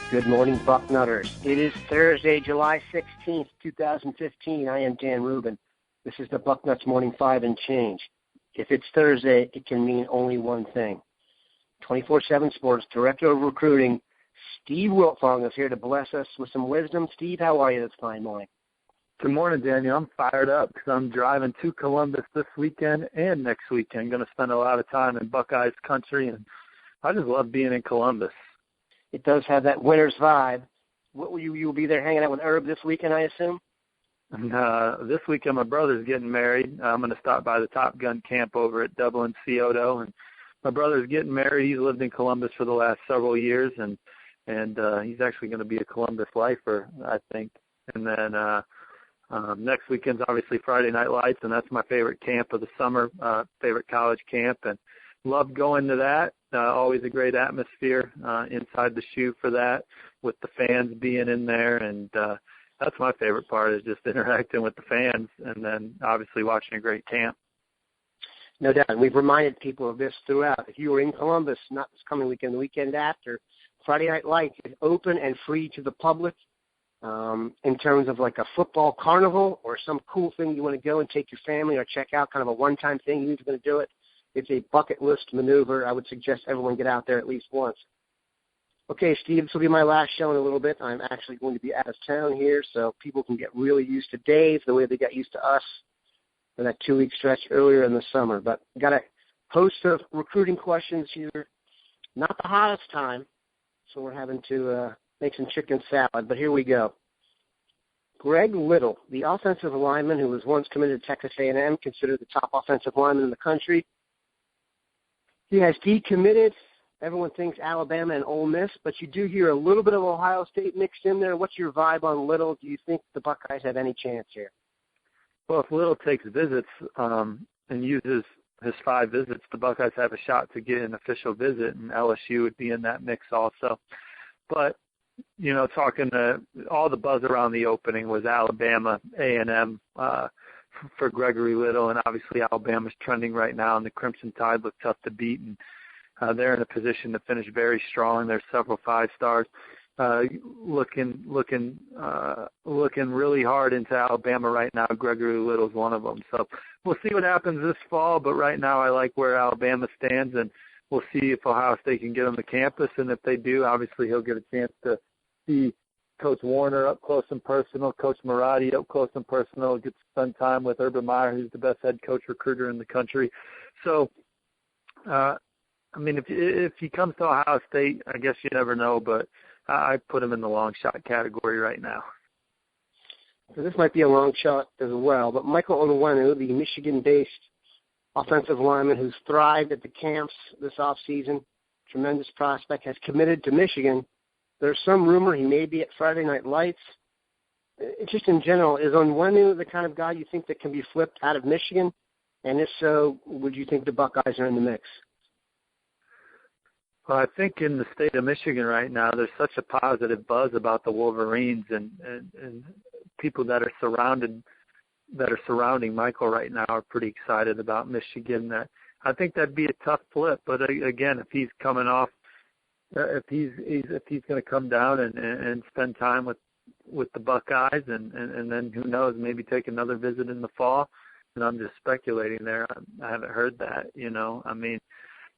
Good morning, Bucknutters. It is Thursday, July 16th, 2015. I am Dan Rubin. This is the Bucknuts Morning 5 and Change. If it's Thursday, it can mean only one thing. 24/7 Sports Director of Recruiting, Steve Wiltfong, is here to bless us with some wisdom. Steve, how are you this fine morning? Good morning, Daniel. I'm fired up because I'm driving to Columbus this weekend and next weekend. Going to spend a lot of time in Buckeyes country, and I just love being in Columbus. It does have that winter's vibe. What will you'll be there hanging out with Herb this weekend, I assume? And, this weekend, my brother's getting married. I'm going to stop by the Top Gun camp over at Dublin Scioto, and my brother's getting married. He's lived in Columbus for the last several years, and he's actually going to be a Columbus lifer, I think. And then next weekend's obviously Friday Night Lights, and that's my favorite camp of the summer, favorite college camp, and love going to that. Always a great atmosphere inside the shoe for that, with the fans being in there, and that's my favorite part, is just interacting with the fans and then obviously watching a great camp. No doubt. And we've reminded people of this throughout. If you were in Columbus, not this coming weekend, the weekend after, Friday Night Lights is open and free to the public in terms of like a football carnival or some cool thing you want to go and take your family or check out, kind of a one-time thing. You're going to do it. It's a bucket list maneuver. I would suggest everyone get out there at least once. Okay, Steve, this will be my last show in a little bit. I'm actually going to be out of town here, so people can get really used to Dave the way they got used to us for that 2-week stretch earlier in the summer. But got a host of recruiting questions here. Not the hottest time, so we're having to make some chicken salad, but here we go. Greg Little, the offensive lineman who was once committed to Texas A&M, considered the top offensive lineman in the country. He has decommitted. Everyone thinks Alabama and Ole Miss, but you do hear a little bit of Ohio State mixed in there. What's your vibe on Little? Do you think the Buckeyes have any chance here? Well, if Little takes visits and uses his 5 visits, the Buckeyes have a shot to get an official visit, and LSU would be in that mix also. But, you know, talking to all the buzz around the opening was Alabama, A&M, for Gregory Little, and obviously Alabama's trending right now, and the Crimson Tide look tough to beat, and they're in a position to finish very strong. There's several 5-stars looking really hard into Alabama right now. Gregory Little's one of them. So we'll see what happens this fall, but right now I like where Alabama stands, and we'll see if Ohio State can get him to campus, and if they do, obviously he'll get a chance to see Coach Warner up close and personal, Coach Marotti up close and personal, get to spend time with Urban Meyer, who's the best head coach recruiter in the country. So, I mean, if he comes to Ohio State, I guess you never know, but I put him in the long shot category right now. So this might be a long shot as well, but Michael Onwenu, the Michigan-based offensive lineman who's thrived at the camps this offseason, tremendous prospect, has committed to Michigan. There's some rumor he may be at Friday Night Lights. Just in general, is Onwenu the kind of guy you think that can be flipped out of Michigan? And if so, would you think the Buckeyes are in the mix? Well, I think in the state of Michigan right now, there's such a positive buzz about the Wolverines and people that are surrounding Michael right now are pretty excited about Michigan. That I think that'd be a tough flip. But again, if he's coming off, if he's going to come down and spend time with the Buckeyes, and then who knows, maybe take another visit in the fall. And I'm just speculating there. I haven't heard that. You know, I mean,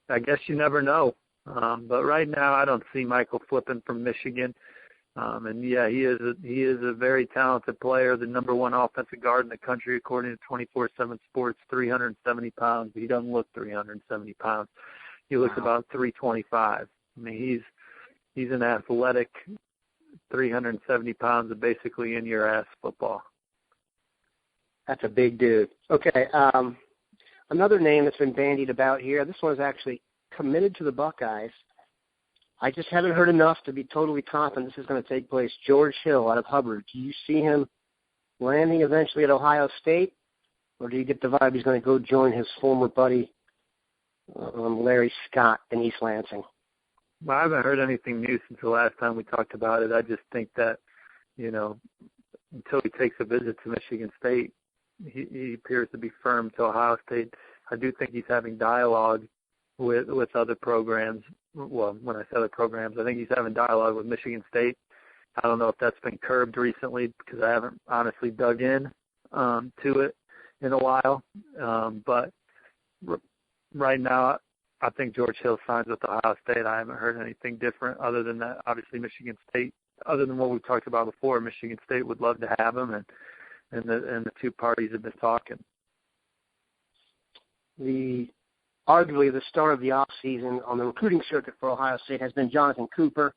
I guess you never know. But right now, I don't see Michael flipping from Michigan. And yeah, he is a very talented player, the number 1 offensive guard in the country according to 24/7 Sports, 370 pounds. He doesn't look 370 pounds. He looks about 325. I mean, he's an athletic 370 pounds of basically in-your-ass football. That's a big dude. Okay, another name that's been bandied about here, this one's actually committed to the Buckeyes. I just haven't heard enough to be totally confident this is going to take place. George Hill out of Hubbard. Do you see him landing eventually at Ohio State, or do you get the vibe he's going to go join his former buddy Larry Scott in East Lansing? Well, I haven't heard anything new since the last time we talked about it. I just think that, you know, until he takes a visit to Michigan State, he appears to be firm to Ohio State. I do think he's having dialogue with other programs. Well, when I say other programs, I think he's having dialogue with Michigan State. I don't know if that's been curbed recently because I haven't honestly dug in to it in a while. But right now, I think George Hill signs with Ohio State. I haven't heard anything different other than that. Obviously, Michigan State, other than what we talked about before, Michigan State would love to have him, and the two parties have been talking. Arguably the star of the offseason on the recruiting circuit for Ohio State has been Jonathon Cooper,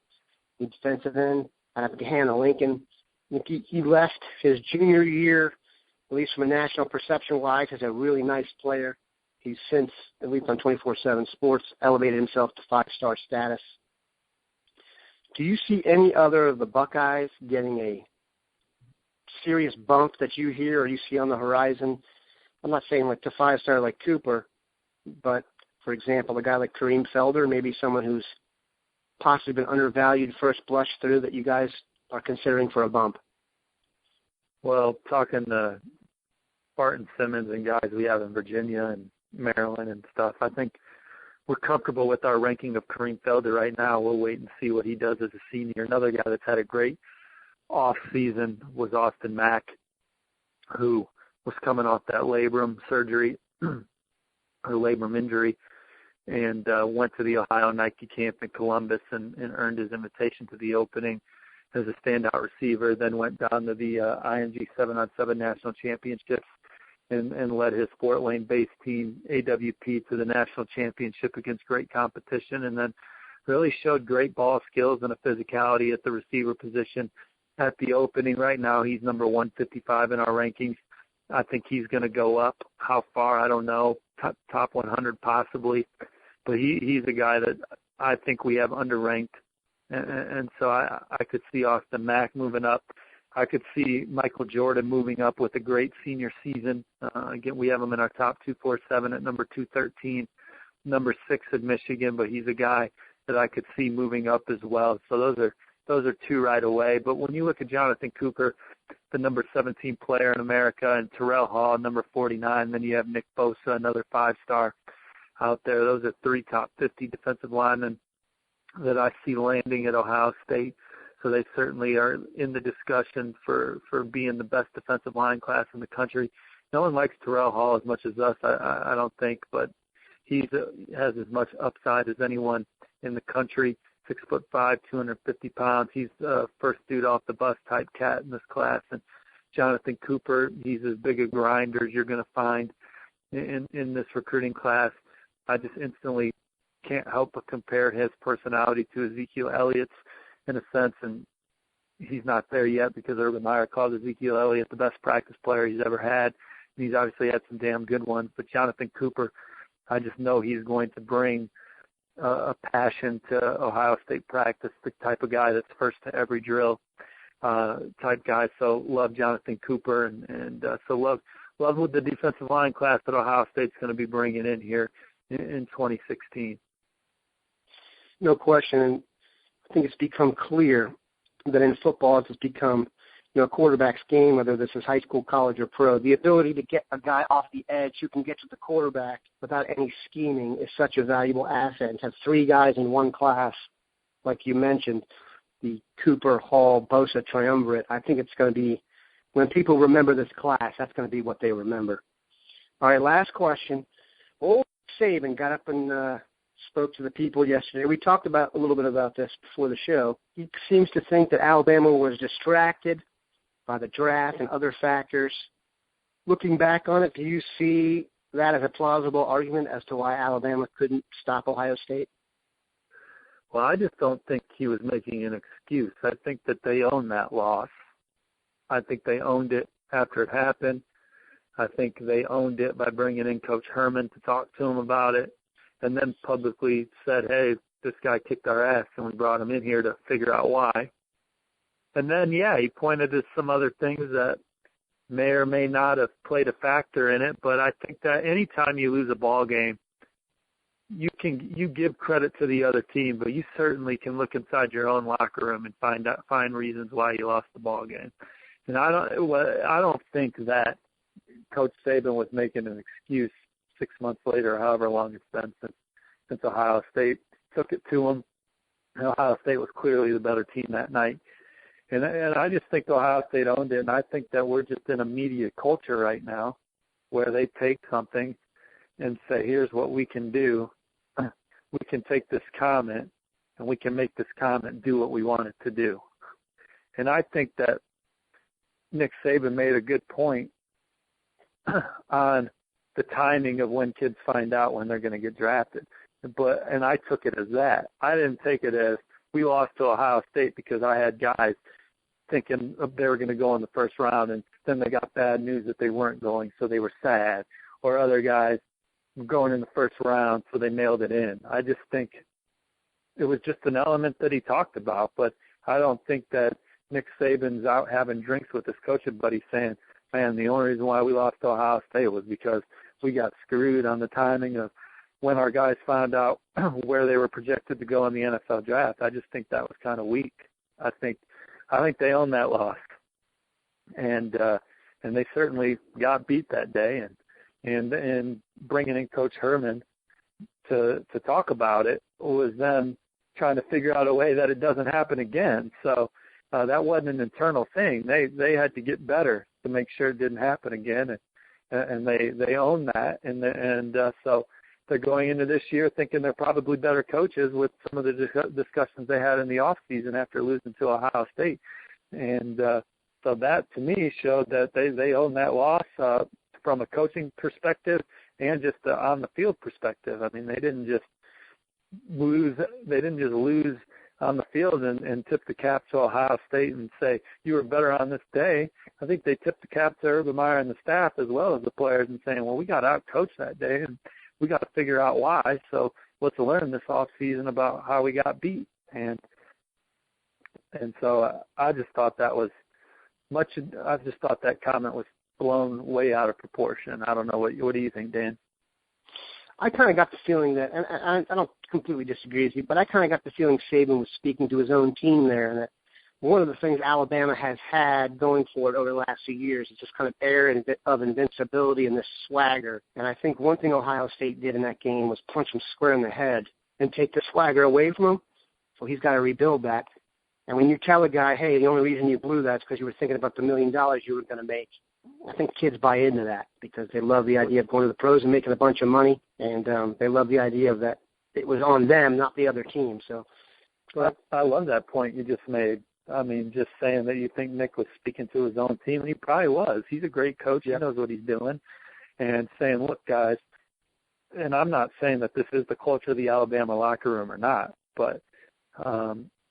the defensive end out of Gahanna Lincoln. He left his junior year, at least from a national perception-wise, as a really nice player. He's since, at least on 24/7 Sports, elevated himself to 5-star status. Do you see any other of the Buckeyes getting a serious bump that you hear or you see on the horizon? I'm not saying like to 5-star like Cooper, but, for example, a guy like Kareem Felder, maybe someone who's possibly been undervalued first blush through that you guys are considering for a bump. Well, talking to Barton Simmons and guys we have in Virginia and Maryland and stuff, I think we're comfortable with our ranking of Kareem Felder right now. We'll wait and see what he does as a senior. Another guy that's had a great off season was Austin Mack, who was coming off that labrum surgery or labrum injury, and went to the Ohio Nike camp in Columbus and earned his invitation to the opening as a standout receiver, then went down to the IMG 7-on-7 national championships and led his Fort Wayne-based team, AWP, to the national championship against great competition, and then really showed great ball skills and a physicality at the receiver position at the opening. Right now, he's number 155 in our rankings. I think he's going to go up. How far, I don't know. Top 100 possibly. But he's a guy that I think we have underranked. And so I could see Austin Mack moving up. I could see Michael Jordan moving up with a great senior season. Again, we have him in our top 247 at number 213, number 6 at Michigan, but he's a guy that I could see moving up as well. So those are two right away. But when you look at Jonathon Cooper, the number 17 player in America, and Terrell Hall, number 49, then you have Nick Bosa, another 5-star out there. Those are 3 top 50 defensive linemen that I see landing at Ohio State. So they certainly are in the discussion for being the best defensive line class in the country. No one likes Terrell Hall as much as us, I don't think, but he has as much upside as anyone in the country. 6'5", 250 pounds. He's the first dude off the bus type cat in this class. And Jonathon Cooper, he's as big a grinder as you're going to find in this recruiting class. I just instantly can't help but compare his personality to Ezekiel Elliott's in a sense, and he's not there yet because Urban Meyer called Ezekiel Elliott the best practice player he's ever had, and he's obviously had some damn good ones. But Jonathon Cooper, I just know he's going to bring a passion to Ohio State practice, the type of guy that's first to every drill type guy. So love Jonathon Cooper, and so love with the defensive line class that Ohio State's going to be bringing in here in 2016. No question. And I think it's become clear that in football it's become, a quarterback's game, whether this is high school, college, or pro. The ability to get a guy off the edge who can get to the quarterback without any scheming is such a valuable asset. And to have 3 guys in one class, like you mentioned, the Cooper, Hall, Bosa triumvirate, I think it's going to be, when people remember this class, that's going to be what they remember. All right, last question. Old Saban got up and spoke to the people yesterday. We talked about a little bit about this before the show. He seems to think that Alabama was distracted by the draft and other factors. Looking back on it, do you see that as a plausible argument as to why Alabama couldn't stop Ohio State? Well, I just don't think he was making an excuse. I think that they own that loss. I think they owned it after it happened. I think they owned it by bringing in Coach Herman to talk to him about it, and then publicly said, hey, this guy kicked our ass, and we brought him in here to figure out why. And then, yeah, he pointed to some other things that may or may not have played a factor in it, but I think that anytime you lose a ball game, you give credit to the other team, but you certainly can look inside your own locker room and find reasons why you lost the ball game. And I don't think that Coach Saban was making an excuse 6 months later, however long it's been since Ohio State took it to them. And Ohio State was clearly the better team that night. And I just think Ohio State owned it, and I think that we're just in a media culture right now where they take something and say, here's what we can do. We can take this comment, and we can make this comment do what we want it to do. And I think that Nick Saban made a good point on the timing of when kids find out when they're going to get drafted. And I took it as that. I didn't take it as we lost to Ohio State because I had guys thinking they were going to go in the first round, and then they got bad news that they weren't going, so they were sad. Or other guys going in the first round, so they mailed it in. I just think it was just an element that he talked about, but I don't think that Nick Saban's out having drinks with his coaching buddy saying, man, the only reason why we lost to Ohio State was because we got screwed on the timing of when our guys found out where they were projected to go in the NFL draft. I just think that was kind of weak. I think they own that loss. And they certainly got beat that day, and bringing in Coach Herman to talk about it was them trying to figure out a way that it doesn't happen again. So that wasn't an internal thing. They had to get better to make sure it didn't happen again, and they own that. And so they're going into this year thinking they're probably better coaches with some of the discussions they had in the off season after losing to Ohio State. And so that to me showed that they own that loss from a coaching perspective and just on the field perspective. I mean, they didn't just lose on the field and tip the cap to Ohio State and say, you were better on this day. I think they tipped the cap to Urban Meyer and the staff as well as the players and saying, well, we got out-coached that day, and we got to figure out why. So let's learn this off season about how we got beat. And so I just thought that comment was blown way out of proportion. I don't know. What do you think, Dan? I kind of got the feeling that, and I don't completely disagree with you, but I kind of got the feeling Saban was speaking to his own team there, and that one of the things Alabama has had going for it over the last few years is this kind of air of invincibility and this swagger. And I think one thing Ohio State did in that game was punch him square in the head and take the swagger away from him. So he's got to rebuild that. And when you tell a guy, hey, the only reason you blew that is because you were thinking about the $1 million you were going to make, I think kids buy into that because they love the idea of going to the pros and making a bunch of money, and they love the idea of that it was on them, not the other team. So, I love that point you just made. I mean, just saying that you think Nick was speaking to his own team, and he probably was. He's a great coach. He knows what he's doing. And saying, look, guys, and I'm not saying that this is the culture of the Alabama locker room or not, but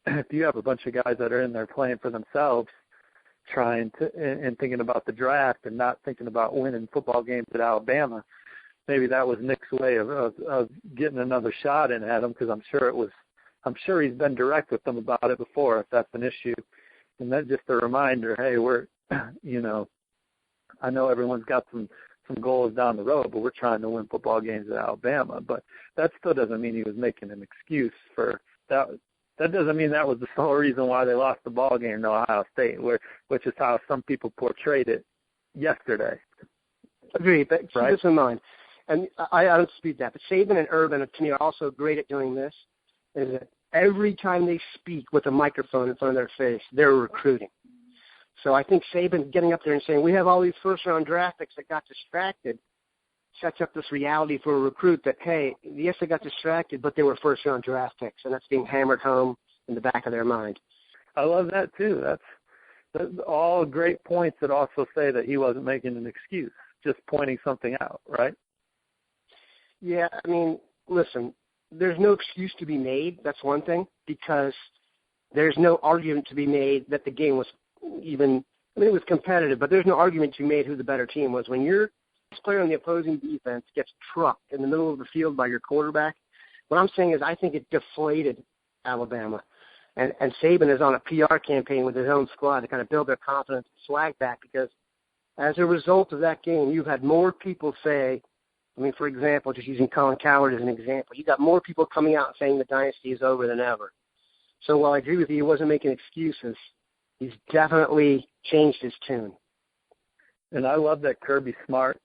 if you have a bunch of guys that are in there playing for themselves, trying to and thinking about the draft and not thinking about winning football games at Alabama, maybe that was Nick's way of getting another shot in at him, because I'm sure he's been direct with them about it before if that's an issue. And that's just a reminder, hey, we're, I know everyone's got some goals down the road, but we're trying to win football games at Alabama. But that still doesn't mean he was making an excuse for that. That doesn't mean that was the sole reason why they lost the ball game to Ohio State, which is how some people portrayed it yesterday. Agreed, but keep this in mind. And I don't dispute that. But Saban and Urban, to me, are also great at doing this, is that every time they speak with a microphone in front of their face, they're recruiting. So I think Saban getting up there and saying, we have all these first-round draft picks that got distracted, sets up this reality for a recruit that, hey, yes, they got distracted, but they were first-round draft picks, and that's being hammered home in the back of their mind. I love that, too. That's all great points that also say that he wasn't making an excuse, just pointing something out, right? Yeah, I mean, listen, there's no excuse to be made. That's one thing, because there's no argument to be made that the game was even – it was competitive, but there's no argument to be made who the better team was. When your player on the opposing defense gets trucked in the middle of the field by your quarterback, what I'm saying is I think it deflated Alabama. And Saban is on a PR campaign with his own squad to kind of build their confidence and swag back, because as a result of that game, you've had more people say, I mean, for example, just using Colin Cowherd as an example, you got more people coming out saying the dynasty is over than ever. So while I agree with you, he wasn't making excuses, he's definitely changed his tune. And I love that Kirby Smart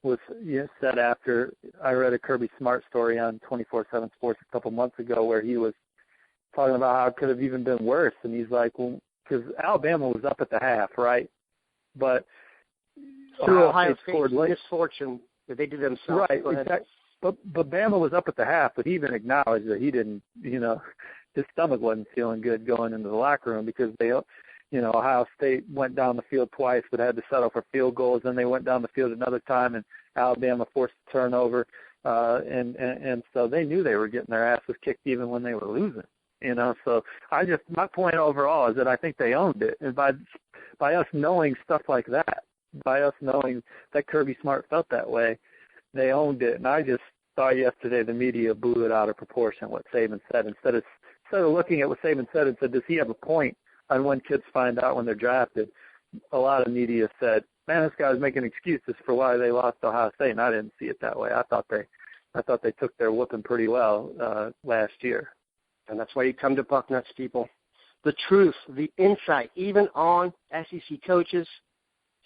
was said after I read a Kirby Smart story on 24/7 Sports a couple months ago where he was talking about how it could have even been worse. And he's like, well, because Alabama was up at the half, right? But Ohio State scored late. Misfortune that they did themselves. Right, exactly. But Bama was up at the half, but he even acknowledged that he didn't, his stomach wasn't feeling good going into the locker room because they, Ohio State went down the field twice but had to settle for field goals. Then they went down the field another time, and Alabama forced a turnover. And so they knew they were getting their asses kicked even when they were losing. So my point overall is that I think they owned it. And by us knowing stuff like that, by us knowing that Kirby Smart felt that way, they owned it. And I just thought yesterday the media blew it out of proportion what Saban said. Instead of looking at what Saban said and said, does he have a point on when kids find out when they're drafted? A lot of media said, man, this guy's making excuses for why they lost Ohio State, and I didn't see it that way. I thought they took their whooping pretty well last year. And that's why you come to Bucknuts, people. The truth, the insight, even on SEC coaches.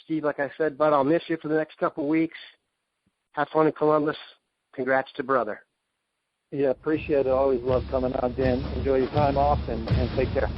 Steve, like I said, bud, I'll miss you for the next couple of weeks. Have fun in Columbus. Congrats to brother. Yeah, appreciate it. Always love coming on, Dan. Enjoy your time off and take care.